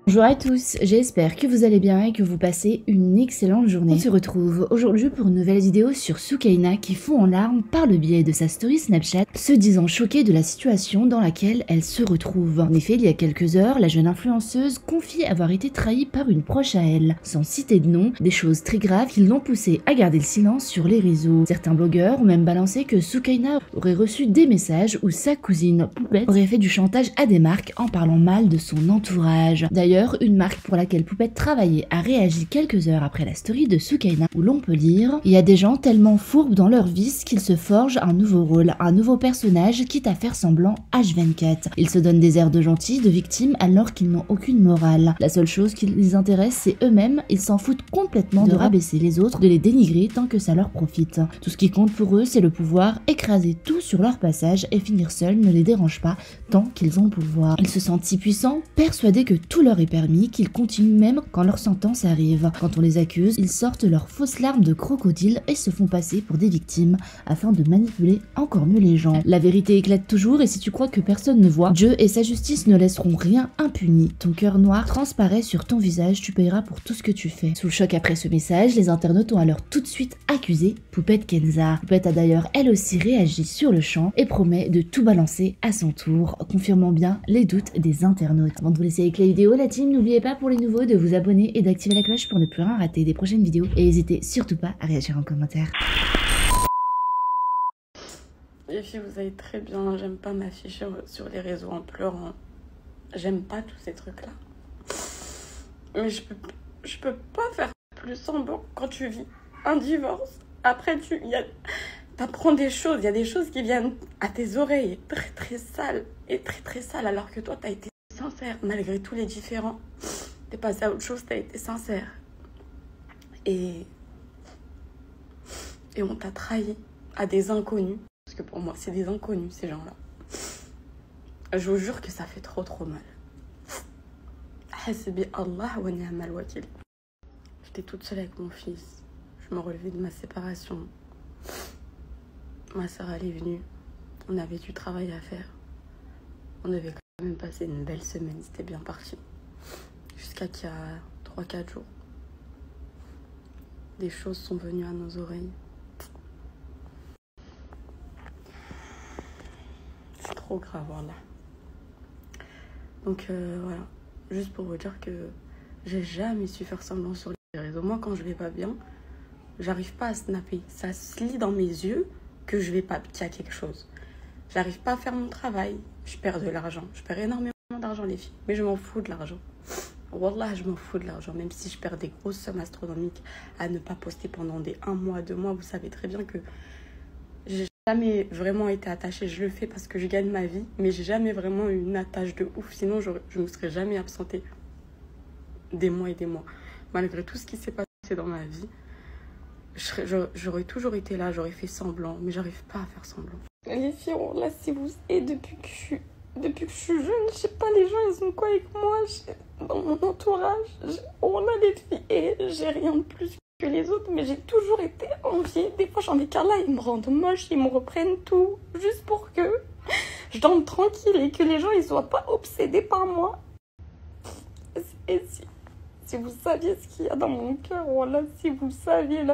Bonjour à tous, j'espère que vous allez bien et que vous passez une excellente journée. On se retrouve aujourd'hui pour une nouvelle vidéo sur Soukaina qui fond en larmes par le biais de sa story Snapchat, se disant choquée de la situation dans laquelle elle se retrouve. En effet, il y a quelques heures, la jeune influenceuse confie avoir été trahie par une proche à elle. Sans citer de nom, des choses très graves qui l'ont poussée à garder le silence sur les réseaux. Certains blogueurs ont même balancé que Soukaina aurait reçu des messages où sa cousine Poupette aurait fait du chantage à des marques en parlant mal de son entourage. D'ailleurs, une marque pour laquelle Poupette travaillait a réagi quelques heures après la story de Soukaina où l'on peut lire: il y a des gens tellement fourbes dans leur vice qu'ils se forgent un nouveau rôle, un nouveau personnage, quitte à faire semblant H24. Ils se donnent des airs de gentils, de victimes, alors qu'ils n'ont aucune morale. La seule chose qui les intéresse, c'est eux-mêmes. Ils s'en foutent complètement de rabaisser les autres, de les dénigrer tant que ça leur profite. Tout ce qui compte pour eux, c'est le pouvoir. Écraser tout sur leur passage et finir seuls ne les dérange pas tant qu'ils ont le pouvoir. Ils se sentent si puissants, persuadés que tout leur est permis, qu'ils continuent même quand leur sentence arrive. Quand on les accuse, ils sortent leurs fausses larmes de crocodile et se font passer pour des victimes afin de manipuler encore mieux les gens. La vérité éclate toujours et si tu crois que personne ne voit, Dieu et sa justice ne laisseront rien impuni. Ton cœur noir transparaît sur ton visage, tu payeras pour tout ce que tu fais. Sous le choc après ce message, les internautes ont alors tout de suite accusé Poupette Kenza. Poupette a d'ailleurs elle aussi réagi sur le champ et promet de tout balancer à son tour, confirmant bien les doutes des internautes. Avant de vous laisser avec la vidéo, la team, n'oubliez pas pour les nouveaux de vous abonner et d'activer la cloche pour ne plus rien rater des prochaines vidéos et n'hésitez surtout pas à réagir en commentaire. Les filles, vous savez très bien, j'aime pas m'afficher sur les réseaux en pleurant. J'aime pas tous ces trucs-là. Mais je peux pas faire plus semblant quand tu vis un divorce. Après, t'apprends des choses. Il y a des choses qui viennent à tes oreilles très très sales. Et très très sales, alors que toi, t'as été sincère. Malgré tous les différends, t'es passé à autre chose, t'as été sincère. Et on t'a trahi à des inconnus. Parce que pour moi, c'est des inconnus, ces gens-là. Je vous jure que ça fait trop mal. Hasbi Allah wa ni'mal wakil. J'étais toute seule avec mon fils. Je me relevais de ma séparation. Ma soeur, elle est venue. On avait du travail à faire. On devait quand même passer une belle semaine. C'était bien parti. Jusqu'à qu'il y a 3-4 jours. Des choses sont venues à nos oreilles. C'est trop grave, voilà. Donc voilà. Juste pour vous dire que j'ai jamais su faire semblant sur les réseaux. Moi, quand je vais pas bien, j'arrive pas à snapper. Ça se lit dans mes yeux que je vais pas, qu'il y a quelque chose. J'arrive pas à faire mon travail. Je perds de l'argent. Je perds énormément d'argent, les filles. Mais je m'en fous de l'argent. Wallah, je m'en fous de l'argent. Même si je perds des grosses sommes astronomiques à ne pas poster pendant des 1 mois, 2 mois, vous savez très bien que j'ai jamais vraiment été attachée. Je le fais parce que je gagne ma vie, mais j'ai jamais vraiment eu une attache de ouf. Sinon, je me serais jamais absentée des mois et des mois. Malgré tout ce qui s'est passé dans ma vie, j'aurais toujours été là, j'aurais fait semblant, mais j'arrive pas à faire semblant. Les filles, là, si vous... Et depuis que je suis jeune, je sais pas, les gens, ils ont quoi avec moi dans mon entourage. On a les filles, et j'ai rien de plus que les autres, mais j'ai toujours été enviée. Des fois, j'en ai qu'un là, ils me rendent moche, ils me reprennent tout, juste pour que je dorme tranquille et que les gens, ils soient pas obsédés par moi. Et si vous saviez ce qu'il y a dans mon cœur, voilà, si vous saviez, là,